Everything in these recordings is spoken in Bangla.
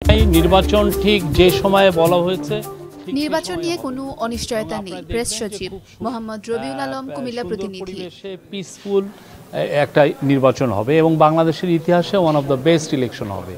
নির্বাচন ঠিক যে সময়ে বলা হয়েছে নির্বাচন নিয়ে কোনো অনিশ্চয়তা নেই। প্রেস সচিব মোহাম্মদ রবিউল আলম, কুমিল্লা প্রতিনিধি। পিসফুল একটা নির্বাচন হবে এবং বাংলাদেশের ইতিহাসে one of the best election হবে।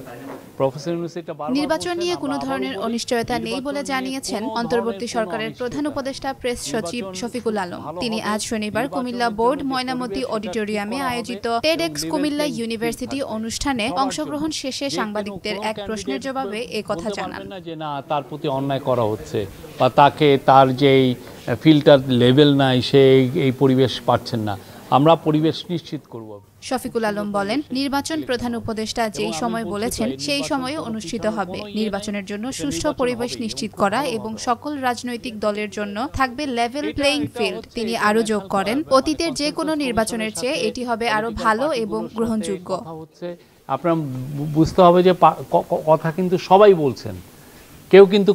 নির্বাচন নিয়ে কোনো ধরনের অনিশ্চয়তা নেই বলে জানিয়েছেন অন্তর্বর্তী সরকারের প্রধান উপদেষ্টা প্রেস সচিব শফিকুল আলম। তিনি আজ শনিবার কুমিল্লা বোর্ড ময়নামতি অডিটোরিয়ামে আয়োজিত টেডএক্স কুমিল্লা ইউনিভার্সিটি অনুষ্ঠানে অংশগ্রহণ শেষে সাংবাদিকদের এক প্রশ্নের জবাবে এ কথা জানান। যে না, তার প্রতি অন্যায় করা হচ্ছে বা তাকে তার যেই ফিল্টার লেভেল নাই, সে এই পরিবেশ পাচ্ছেন না, আমরা পরিবেশ নিশ্চিত করব। শফিকুল আলম বলেন, নির্বাচন প্রধান উপদেষ্টা যেই সময় বলেছেন সেই সময়ে অনুষ্ঠিত হবে। নির্বাচনের জন্য সুষ্ঠু পরিবেশ নিশ্চিত করা এবং সকল রাজনৈতিক দলের জন্য থাকবে লেভেল প্লেইং ফিল্ড। তিনি আরো যোগ করেন, অতীতের যে কোনো নির্বাচনের চেয়ে এটি হবে আরো ভালো এবং গ্রহণযোগ্য। আপনার বুঝতে হবে যে কথা কিন্তু সবাই বলছেন, কেউ কিন্তু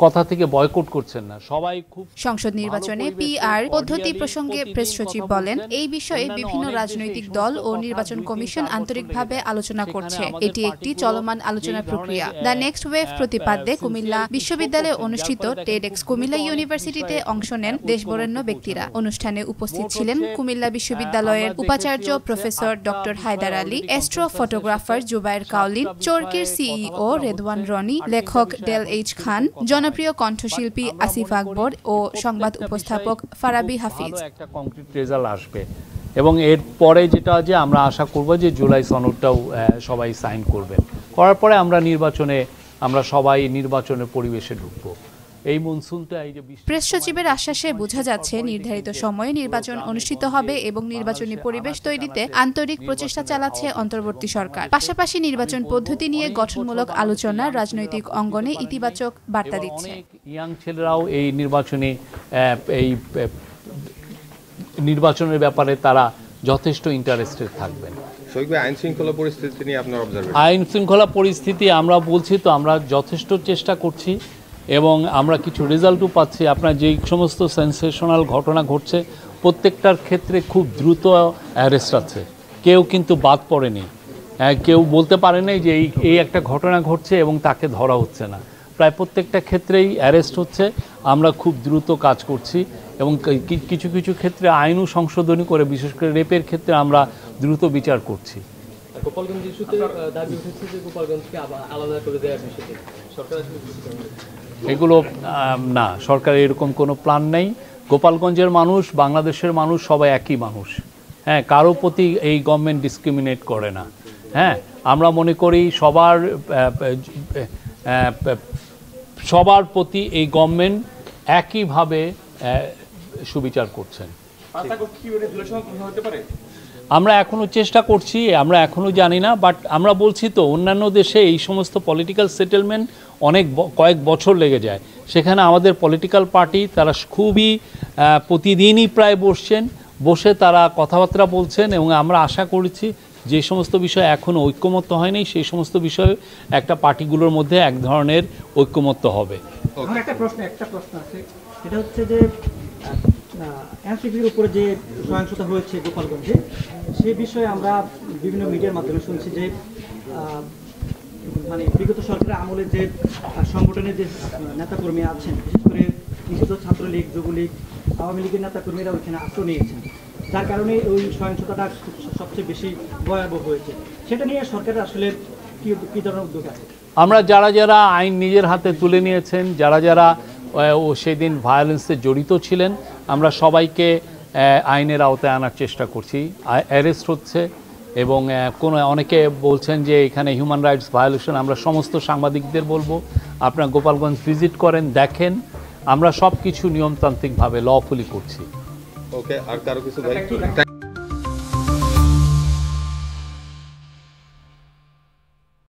কথা থেকে বয়কট করছেন না, সবাই খুব। সংসদ নির্বাচনে পিআর পদ্ধতি প্রসঙ্গে প্রেস সচিব বলেন, এই বিষয়ে বিভিন্ন রাজনৈতিক দল ও নির্বাচন কমিশন আন্তরিকভাবে আলোচনা করছে। এটি একটি চলমান আলোচনা প্রক্রিয়া। দ্য নেক্সট ওয়েভ প্রতিপাদ্যে কুমিল্লা বিশ্ববিদ্যালয়ে অনুষ্ঠিত টেডএক্স কুমিল্লা ইউনিভার্সিটিতে অংশ নেন দেশবরেণ্য ব্যক্তিরা। অনুষ্ঠানে উপস্থিত ছিলেন কুমিল্লা বিশ্ববিদ্যালয়ের উপাচার্য professor doctor Haider Ali, astrophotographer Zubair Kawlin, চরকির সিইও রেদওয়ান রনি, লেখক ডেল এইচ খান, জনপ্রিয় কণ্ঠশিল্পী আসিফ আকবর ও সংবাদ উপস্থাপক ফারাবি হাফিজ। একটা কংক্রিট রেজাল্ট আসবে এবং এর পরে যেটা যে আমরা আশা করব যে জুলাই সনদটাও সবাই সাইন করবেন। করার পরে আমরা সবাই নির্বাচনের পরিবেশে ঢুকবো। এই মনসুনটা এই যে প্রেস সচিবের আশ্বাসে বোঝা যাচ্ছে নির্ধারিত সময়ে নির্বাচন অনুষ্ঠিত হবে এবং নির্বাচনী পরিবেশ তৈরিতে আন্তরিক প্রচেষ্টা চালাচ্ছে অন্তর্বর্তী সরকার। পাশাপাশি নির্বাচন পদ্ধতি নিয়ে গঠনমূলক আলোচনা রাজনৈতিক অঙ্গনে ইতিবাচক বার্তা দিচ্ছে। ইয়াং ছেলেরাও এই নির্বাচনের ব্যাপারে তারা যথেষ্ট ইন্টারেস্টেড থাকবেন। আইন শৃঙ্খলা পরিস্থিতি আমরা বলছি তো, আমরা যথেষ্ট চেষ্টা করছি এবং আমরা কিছু রেজাল্টও পাচ্ছি। আপনার যেই সমস্ত সেন্সেশনাল ঘটনা ঘটছে প্রত্যেকটার ক্ষেত্রে খুব দ্রুত অ্যারেস্ট আছে, কেউ কিন্তু বাদ পড়েনি। কেউ বলতে পারে নাই যে এই একটা ঘটনা ঘটছে এবং তাকে ধরা হচ্ছে না। প্রায় প্রত্যেকটা ক্ষেত্রেই অ্যারেস্ট হচ্ছে। আমরা খুব দ্রুত কাজ করছি এবং কিছু কিছু ক্ষেত্রে আইনও সংশোধনী করে, বিশেষ করে রেপের ক্ষেত্রে আমরা দ্রুত বিচার করছি। গোপালগঞ্জ ইস্যুতে দাবি উঠেছে যে গোপালগঞ্জকে আলাদা করে দেওয়ার বিষয়টি সরকার এগুলো না, সরকারের এরকম কোনো প্ল্যান নেই। গোপালগঞ্জের মানুষ, বাংলাদেশের মানুষ সবাই একই মানুষ। হ্যাঁ, কারো প্রতি এই গভর্নমেন্ট ডিসক্রিমিনেট করে না। হ্যাঁ, আমরা মনে করি সবার প্রতি এই গভর্নমেন্ট একইভাবে সুবিচার করছেন। আমরা এখনো চেষ্টা করছি, আমরা এখনো জানি না, বাট আমরা বলছি তো অন্যান্য দেশে এই সমস্ত পলিটিক্যাল সেটেলমেন্ট কয়েক বছর লেগে যায়। সেখানে আমাদের পলিটিক্যাল পার্টি তারা খুবই প্রতিদিনই প্রায় বসে তারা কথাবার্তা বলছেন এবং আমরা আশা করেছি যে সমস্ত বিষয় এখনও ঐক্যমত্য হয়নি সেই সমস্ত বিষয়ে একটা পার্টিগুলোর মধ্যে এক ধরনের ঐক্যমত্য হবে। একটা প্রশ্ন আছে, সেটা হচ্ছে যে এনসিপির উপরে যে সহিংসতা হয়েছে গোপালগঞ্জে, সে বিষয়ে আমরা বিভিন্ন মিডিয়ার মাধ্যমে শুনছি যে মানে বিগত সরকারের আমলে যে সংগঠনের যে নেতাকর্মী আছেন, বিশেষ করে নিষিদ্ধ ছাত্রলীগ, যুবলীগ, আওয়ামী লীগের নেতাকর্মীরা ওইখানে আশ্রয় নিয়েছেন, যার কারণে ওই সহিংসতাটা সবচেয়ে বেশি ভয়াবহ হয়েছে। সেটা নিয়ে সরকারের আসলে কি ধরনের উদ্যোগ আছে? আমরা যারা আইন নিজের হাতে তুলে নিয়েছেন, যারা সেদিন ভায়োলেন্সে জড়িত ছিলেন, আমরা সবাইকে আইনের আওতায় আনার চেষ্টা করছি। অ্যারেস্ট হচ্ছে এবং অনেকে বলছেন যে এখানে হিউম্যান রাইটস ভায়োলেশন। আমরা সমস্ত সাংবাদিকদের বলবো আপনারা গোপালগঞ্জ ভিজিট করেন, দেখেন, আমরা সব কিছু নিয়মতান্ত্রিকভাবে লফুলি করছি। ওকে, আর কারো কিছু